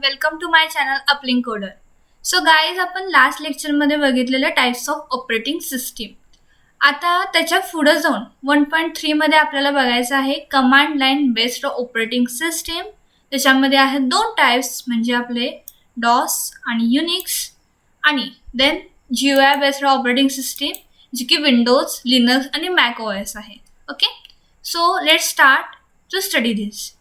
Welcome to my channel uplink coder. So guys, आपण last लेक्चरमध्ये बघितलेलं टाइप्स ऑफ ऑपरेटिंग सिस्टीम. आता त्याच्या पुढे जाऊन 1.3 मध्ये आपल्याला बघायचं आहे command line based operating system. त्याच्यामध्ये आहेत दोन टाइप्स, म्हणजे आपले डॉस आणि युनिक्स, आणि then GUI based operating system जी की विंडोज, लिनक्स आणि मॅक OS आहे. Okay, so let's start to study this.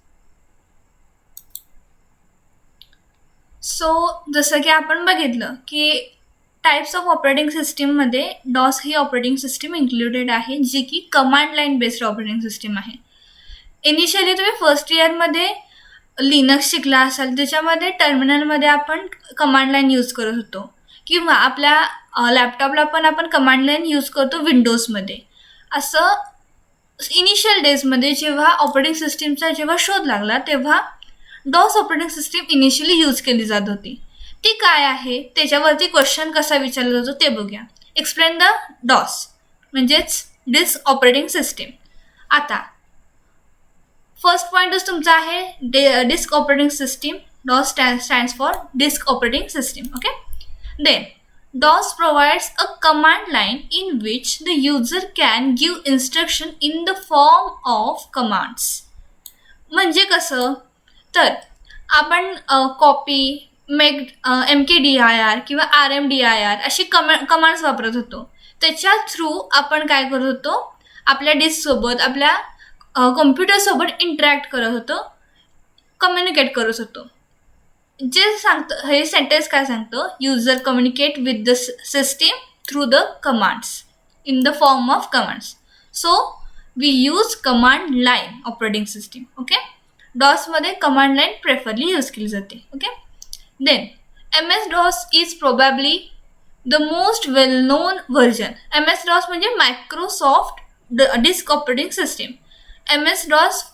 So जसं की आपण बघितलं की टाइप्स ऑफ ऑपरेटिंग सिस्टीममध्ये डॉस ही ऑपरेटिंग सिस्टीम इन्क्लुडेड आहे, जी की command line based operating system आहे. इनिशियली तुम्ही फर्स्ट इयरमध्ये लिनक्स शिकला असाल, त्याच्यामध्ये टर्मिनलमध्ये आपण कमांड लाईन यूज करत होतो, किंवा आपल्या लॅपटॉपला पण आपण कमांड लाईन यूज करतो विंडोजमध्ये. असं इनिशियल डेजमध्ये जेव्हा ऑपरेटिंग सिस्टीमचा जेव्हा शोध लागला, तेव्हा डॉस ऑपरेटिंग सिस्टीम इनिशियली यूज केली जात होती. ती काय आहे, त्याच्यावरती क्वेश्चन कसा विचारला जातो ते बघूया. एक्सप्लेन द डॉस म्हणजेच डिस्क ऑपरेटिंग सिस्टीम. आता फर्स्ट पॉईंटच तुमचा आहे disk operating system. DOS stands for disk operating system. Okay, then DOS provides a command line in which the user can give instruction in the form of commands. म्हणजे कसं, तर आपण copy, make, MKDIR किंवा RMDIR अशी commands वापरत होतो. त्याच्या through आपण काय करत होतो, आपल्या डिस्कसोबत, आपल्या कॉम्प्युटरसोबत इंटरॅक्ट करत होतो, कम्युनिकेट करत होतो. जे सांगतं हे सेंटेन्स काय सांगतं, user communicate with the system through the commands in the form of commands. So we use command line operating system. Okay, डॉसमध्ये कमांड लाईन प्रेफरली यूज केली जाते. Okay, then MS-DOS is probably the most well known version. MS-DOS म्हणजे Microsoft disk operating system. MS-DOS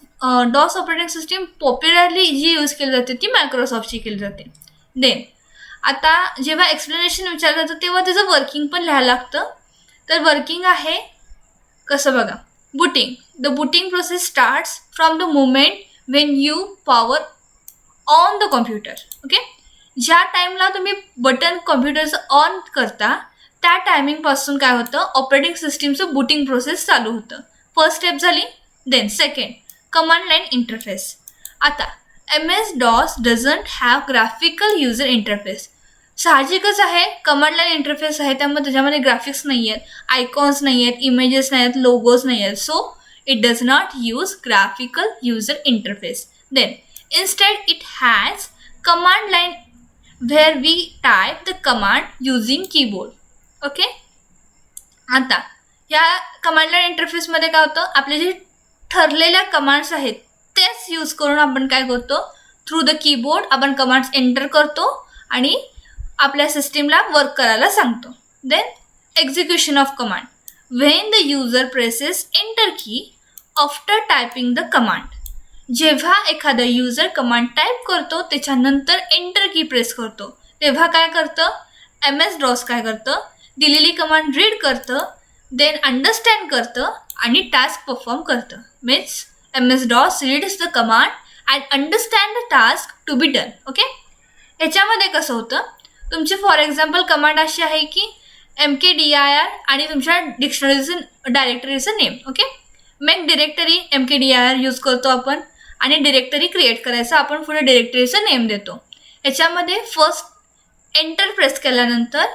DOS operating system popularly जी use केली जाते ती मायक्रोसॉफ्टची केली जाते. देन आता जेव्हा एक्सप्लेनेशन विचारलं जातं तेव्हा त्याचं वर्किंग पण लिहायला लागतं. तर वर्किंग आहे कसं बघा, booting. The booting process starts from the moment Wien you power on the computer. Okay, ज्या टाईमला तुम्ही बटन कॉम्प्युटरचं ऑन करता त्या टायमिंगपासून काय होतं, ऑपरेटिंग सिस्टीमचं बूटिंग प्रोसेस चालू होतं. फर्स्ट स्टेप झाली. Then second, command line interface. आता MS-DOS doesn't have graphical user interface. साहजिकच आहे, कमांड लाईन इंटरफेस आहे, त्यामुळे त्याच्यामध्ये ग्राफिक्स नाही आहेत, आयकॉन्स नाही आहेत, इमेजेस नाही आहेत, लोगोज नाही आहेत. So it does not use graphical user interface. Then instead it has command line where we type the command using keyboard. Okay, आता या कमांड लाईन इंटरफेसमध्ये काय होतं, आपले जे ठरलेल्या कमांड्स आहेत तेच यूज करून आपण काय करतो, थ्रू द कीबोर्ड आपण कमांड्स एंटर करतो आणि आपल्या सिस्टीमला वर्क करायला सांगतो. Then execution of command. When the user presses enter key after typing the command. जेव्हा एखादा युजर कमांड टाईप करतो त्याच्यानंतर एंटर की प्रेस करतो, तेव्हा काय करतं, MS-DOS काय करतं, दिलेली कमांड रीड करतं, देन अंडरस्टँड करतं आणि टास्क परफॉर्म करतं. Means MS-DOS reads the command and understand the task to be done. Okay, ह्याच्यामध्ये कसं होतं, तुमची फॉर एक्झाम्पल कमांड अशी आहे की MKDIR आणि तुमच्या डिक्शनरीचं डायरेक्टरीचं name. Okay, make directory MKDIR use करतो आपण, आणि डिरेक्टरी क्रिएट करायचं आपण पुढे डिरेक्टरीचं नेम देतो. ह्याच्यामध्ये फर्स्ट एंटर प्रेस केल्यानंतर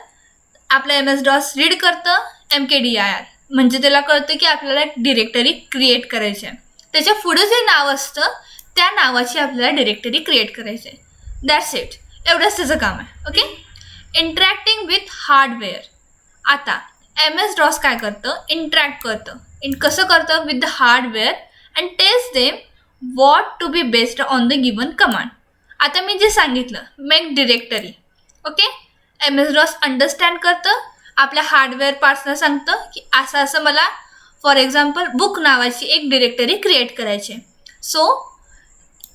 आपलं MS-DOS रीड करतं MKDIR, म्हणजे त्याला कळतं की आपल्याला एक डिरेक्टरी क्रिएट करायची आहे. त्याच्या पुढे जे नाव असतं त्या नावाची आपल्याला डिरेक्टरी क्रिएट करायची आहे. दॅट्स इट, एवढंच त्याचं काम आहे. Okay, interacting with hardware. आता MS-DOS काय करतं, इंटरॅक्ट करतं. कसं करतं, with the hardware and tells them what to be based on the given command. आता मी जे सांगितलं, make directory. Okay, MS-DOS understand करतं, आपल्या हार्डवेअर पार्ट्सना सांगतं की असं असं मला फॉर एक्झाम्पल बुक नावाची एक डिरेक्टरी क्रिएट करायची आहे. So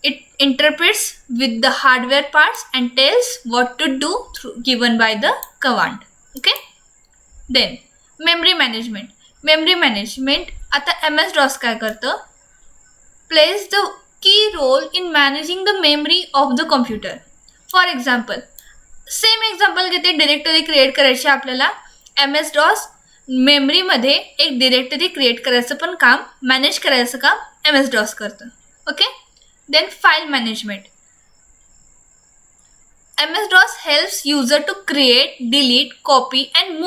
it interprets with the hardware parts and tells what to do through given by the command. Okay, then memory management. Memory management, आता MS-DOS काय करतं, place the key role in managing the memory of the computer. For example, same example घेते, directory create करायची आपल्याला. MS-DOS मेमरीमध्ये एक directory create करायचं पण काम, मॅनेज करायचं काम MS-DOS करतं. Okay. Then file management. MS-DOS helps user to create, delete, copy and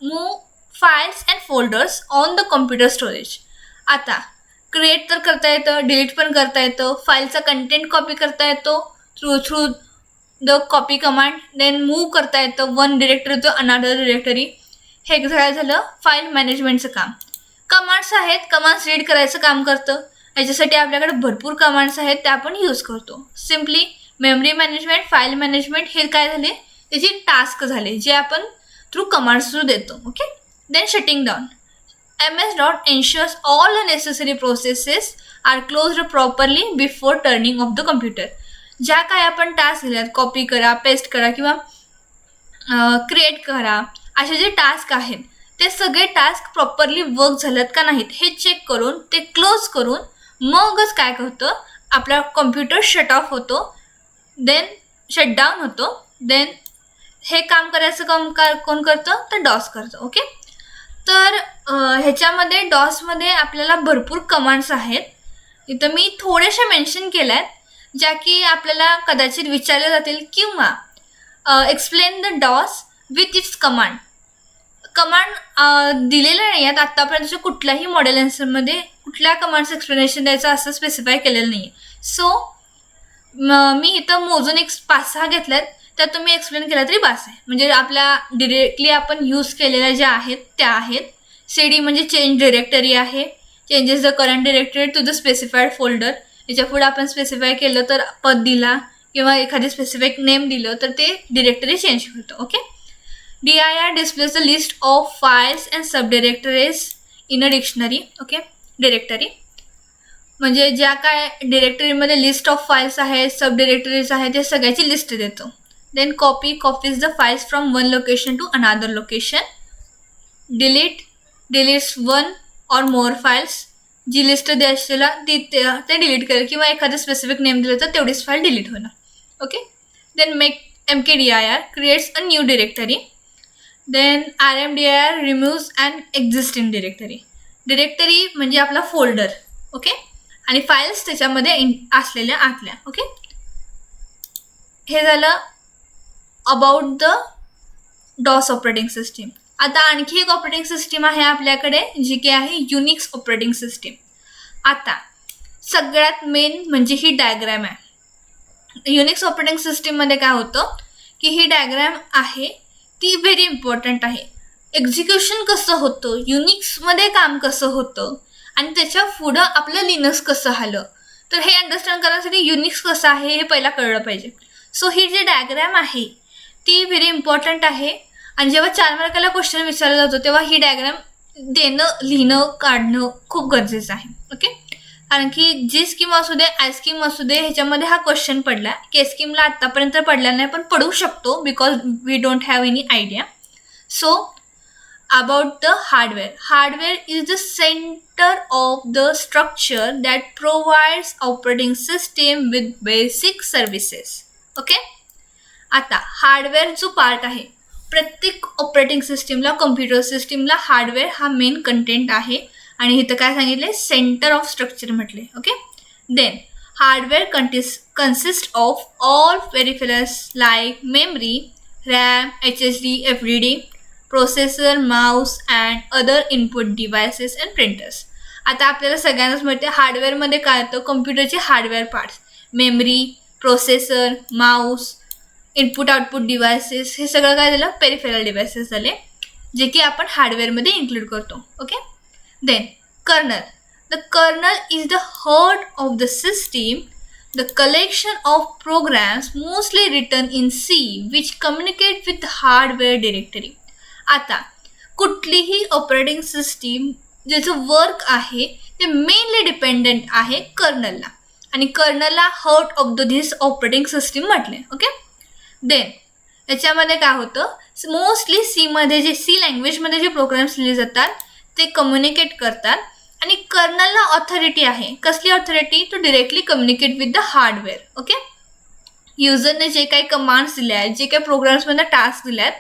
move files and folders on the computer storage. आता क्रिएट तर करता येतं, डिलीट पण करता येतं, फाईलचा कंटेंट कॉपी करता येतो through the copy command. Then move करता येतं one directory to another directory. हे झालं फाईल मॅनेजमेंटचं काम. कमांड्स आहेत, कमांड्स रीड करायचं काम करतं. याच्यासाठी आपल्याकडे भरपूर कमांड्स आहेत, त्या आपण यूज करतो. Simply memory management, file management हे काय झाले, त्याची टास्क झाले जे आपण थ्रू कमांड्स थ्रू देतो. Okay. Then shutting down. MS-DOS ensures all the necessary processes are closed properly before turning off the computer. ज्या काय आपण टास्क दिल्यात, कॉपी करा, पेस्ट करा किंवा क्रिएट करा, असे जे टास्क आहेत ते सगळे टास्क प्रॉपरली वर्क झालेत का नाहीत हे चेक करून ते क्लोज करून मगच काय करतं, आपला कॉम्प्युटर शट ऑफ होतो, देन शटडाऊन होतो. देन हे काम करायचं काम कोण करतं, तर DOS करतं. ओके. तर ह्याच्यामध्ये DOSमध्ये आपल्याला भरपूर कमांड्स आहेत. इथं मी थोड्याशा मेन्शन केल्या आहेत ज्या की आपल्याला कदाचित विचारल्या जातील किंवा explain the DOS with its command. Command दिलेल्या नाही आहेत आत्तापर्यंत, कुठल्याही मॉडेल आन्सरमध्ये कुठल्या कमांडचं एक्सप्लेनेशन द्यायचं असं स्पेसिफाय केलेलं नाही आहे. सो मी इथं मोजून एक 5-6 घेतल्यात, त्या तुम्ही एक्सप्लेन केल्या तरी बास आहे. म्हणजे आपल्या डिरेक्टली आपण यूज केलेल्या ज्या आहेत त्या आहेत. CD म्हणजे चेंज डिरेक्टरी आहे, changes the current directory to the specified folder. याच्या पुढे आपण स्पेसिफाय केलं तर पद दिला किंवा एखादी स्पेसिफिक नेम दिलं तर ते डिरेक्टरी चेंज करतो. Okay. DIR displays the list of files and sub directories in a dictionary. Okay. Directory म्हणजे ज्या काय डिरेक्टरीमध्ये लिस्ट ऑफ फाइल्स आहेत, सब डिरेक्टरीज आहेत, ते सगळ्याची लिस्ट देतो. Then copies the files from one location to another location. Deletes one or more files. जी लिस्ट द्यायला ते डिलीट करेल किंवा एखादं स्पेसिफिक नेम दिलं तर तेवढीच फाईल डिलीट होणार. Okay. Then MKDIR creates a new directory. Then RMDIR removes an existing directory. Directory म्हणजे आपला फोल्डर. ओके. आणि फाईल्स त्याच्यामध्ये असलेल्या आतल्या. ओके. हे झालं about the DOS operating system. आता आणखी एक ऑपरेटिंग सिस्टीम आहे आपल्याकडे जी की आहे युनिक्स ऑपरेटिंग सिस्टीम. आता सगळ्यात मेन म्हणजे ही डायग्रॅम आहे. युनिक्स ऑपरेटिंग सिस्टीममध्ये काय होतं की ही डायग्रॅम आहे ती व्हेरी इम्पॉर्टंट आहे. एक्झिक्युशन कसं होतं, युनिक्समध्ये काम कसं होतं आणि त्याच्या पुढं आपलं लिनक्स कसं आलं, तर हे अंडरस्टँड करण्यासाठी युनिक्स कसं आहे हे पहिला कळलं पाहिजे. सो ही जी डायग्रॅम आहे ती व्हेरी इम्पॉर्टंट आहे. आणि जेव्हा 4 मार्काला क्वेश्चन विचारला जातो तेव्हा ही डायग्रॅम देणं, लिहिणं, काढणं खूप गरजेचं आहे. ओके. कारण की जी स्कीम असू दे, आय स्कीम असू दे, ह्याच्यामध्ये हा क्वेश्चन पडला. के स्कीमला आत्तापर्यंत पडला नाही पण पडू शकतो because we don't have any idea. So about the hardware. Hardware is the center of the structure that provides operating system with basic services. Okay. आता हार्डवेअर जो पार्ट आहे प्रत्येक ऑपरेटिंग सिस्टीमला, कम्प्युटर सिस्टीमला हार्डवेअर हा मेन कंटेंट आहे आणि इथं काय सांगितले, सेंटर ऑफ स्ट्रक्चर म्हटले. Okay. Then hardware consist of all peripherals like memory, RAM, HDD, FDD, processor, mouse and other input devices and printers. आता आपल्याला सगळ्यांनाच माहिती आहे हार्डवेअरमध्ये काय येतं, कम्प्युटरचे hardware parts, memory, processor, mouse, input output devices, हे सगळं काय झालं, पेरिफेरल डिव्हायसेस झाले जे की आपण हार्डवेअरमध्ये इन्क्लूड करतो. Okay. Then kernel. The kernel is the heart of the system, the collection of programs mostly written in C which communicate with hardware directory. आता कुठलीही ऑपरेटिंग सिस्टीम ज्याचं वर्क आहे ते मेनली डिपेंडेंट आहे कर्नलला आणि कर्नलला heart of the this operating system म्हटले. ओके. देन याच्यामध्ये काय होतं, मोस्टली सीमध्ये जे C लँग्वेजमध्ये जे प्रोग्राम्स लिहिले जातात ते कम्युनिकेट करतात आणि कर्नलला ऑथॉरिटी आहे. कसली authority, to directly communicate with the hardware. Okay. युजरने जे काही कमांड्स दिल्या आहेत, जे काही प्रोग्राम्समध्ये टास्क दिले आहेत,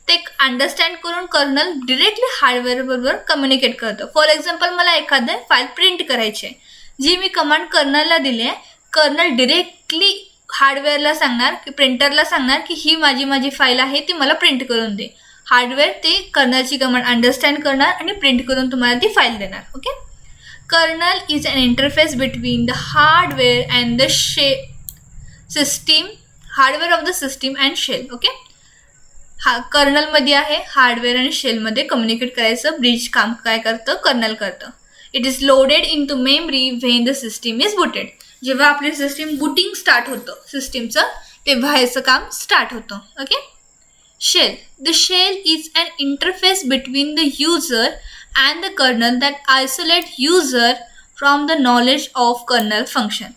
ते अंडरस्टँड करून कर्नल डिरेक्टली हार्डवेअरबरोबर कम्युनिकेट करतं. फॉर एक्झाम्पल, मला एखादं फाईल प्रिंट करायची आहे, जी मी कमांड कर्नलला दिली आहे, कर्नल डिरेक्टली हार्डवेअरला सांगणार की प्रिंटरला सांगणार की ही माझी फाईल आहे, ती मला प्रिंट करून दे. हार्डवेअर ते कर्नलची कमांड अंडरस्टँड करणार आणि प्रिंट करून तुम्हाला ती फाईल देणार. Okay. Kernel is an interface between the hardware and the system, hardware of the system and shell. Okay. कर्नलमध्ये आहे, हार्डवेअर आणि शेलमध्ये कम्युनिकेट करायचं ब्रिज काम काय करतं, कर्नल करतं. It is loaded in to memory when the system is booted. जेव्हा आपली सिस्टीम बुटिंग स्टार्ट होतं सिस्टीमचं, तेव्हा ह्याचं काम स्टार्ट होतं. Okay. Shell. The shell is an interface between the user and the kernel that isolate user from the knowledge of kernel function.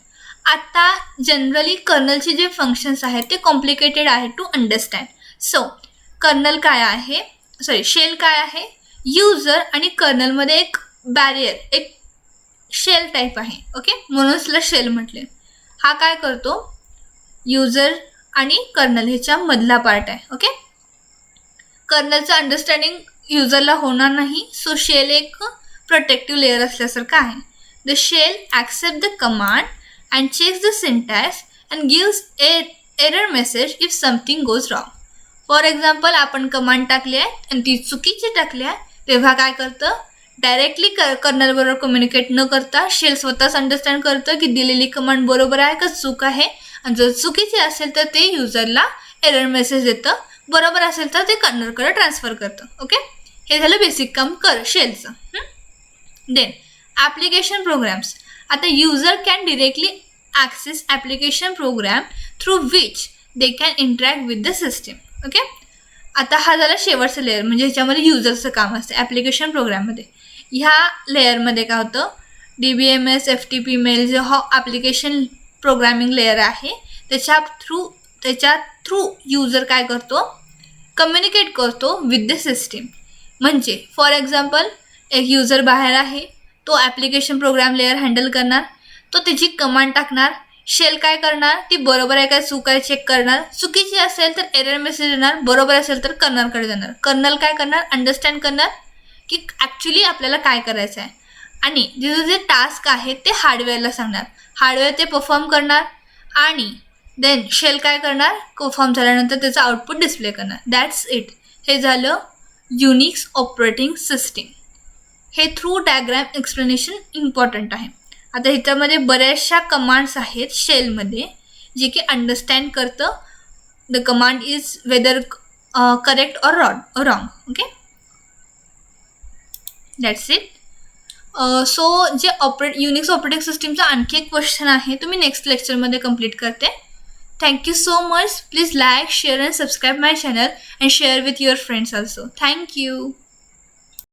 आता generally कर्नलचे जे फंक्शन्स आहेत ते कॉम्प्लिकेटेड आहे टू अंडरस्टँड. सो कर्नल काय आहे, शेल काय आहे, युजर आणि कर्नलमध्ये एक बॅरियर, एक शेल टाईप आहे. ओके, म्हणून त्याला शेल म्हटले. हा काय करतो, युजर आणि कर्नल ह्याच्या मधला पार्ट आहे. ओके. कर्नलचं अंडरस्टँडिंग युजरला होणार नाही, सो शेल एक प्रोटेक्टिव्ह लेअर असल्यासारखं आहे. The shell accept the command and checks the syntax and gives error message if something goes wrong. For example, आपण कमांड टाकली आहे आणि ती चुकीची टाकली आहे, तेव्हा काय करतं, डायरेक्टली कर्नलबरोबर कम्युनिकेट न करता शेल स्वतःच अंडरस्टँड करतं की दिलेली कमांड बरोबर आहे का चूक आहे, आणि जर चुकीची असेल तर ते युजरला एरर मेसेज देतं, बरोबर असेल तर ते कर्नलकडे ट्रान्सफर करतं. ओके. हे झालं बेसिक काम शेलचं. Then application programs. आता user can directly access application program through which they can interact with the system. Okay. आता हा झाला शेवटचा लेअर, म्हणजे ह्याच्यामध्ये युजरचं काम असतं ॲप्लिकेशन प्रोग्राममध्ये. ह्या लेअरमध्ये काय होतं, DBMS, FTP मेल जो हा ॲप्लिकेशन प्रोग्रामिंग लेअर आहे, त्याच्या थ्रू युजर काय करतो, कम्युनिकेट करतो विथ द सिस्टीम. म्हणजे फॉर एक्झाम्पल, एक युजर बाहेर आहे, तो ॲप्लिकेशन प्रोग्राम लेअर हँडल करणार, तो त्याची कमांड टाकणार, शेल काय करणार, ती बरोबर आहे काय चूक आहे चेक करणार, चुकीची असेल तर एरर मेसेज देणार, बरोबर असेल तर कर्नलकडे जाणार. कर्नल काय करणार, अंडरस्टँड करणार की ॲक्च्युली आपल्याला काय करायचं आहे, आणि जे टास्क आहे ते हार्डवेअरला सांगणार, हार्डवेअर ते परफॉर्म करणार, आणि देन शेल काय करणार, परफॉर्म झाल्यानंतर त्याचं आउटपुट डिस्प्ले करणार. That's it. हे झालं युनिक्स ऑपरेटिंग सिस्टीम. हे थ्रू डायग्राम एक्सप्लेनेशन इम्पॉर्टंट आहे. आता ह्याच्यामध्ये बऱ्याचशा कमांड्स आहेत शेलमध्ये, जे की अंडरस्टँड करतं the command is whether correct or wrong. Okay, that's it. So जे युनिक्स ऑपरेटिंग सिस्टीमचा आणखी एक क्वेश्चन आहे, तो मी नेक्स्ट लेक्चरमध्ये कंप्लीट करते. Thank you so much. Please like, share and subscribe my channel and share with your friends also. Thank you.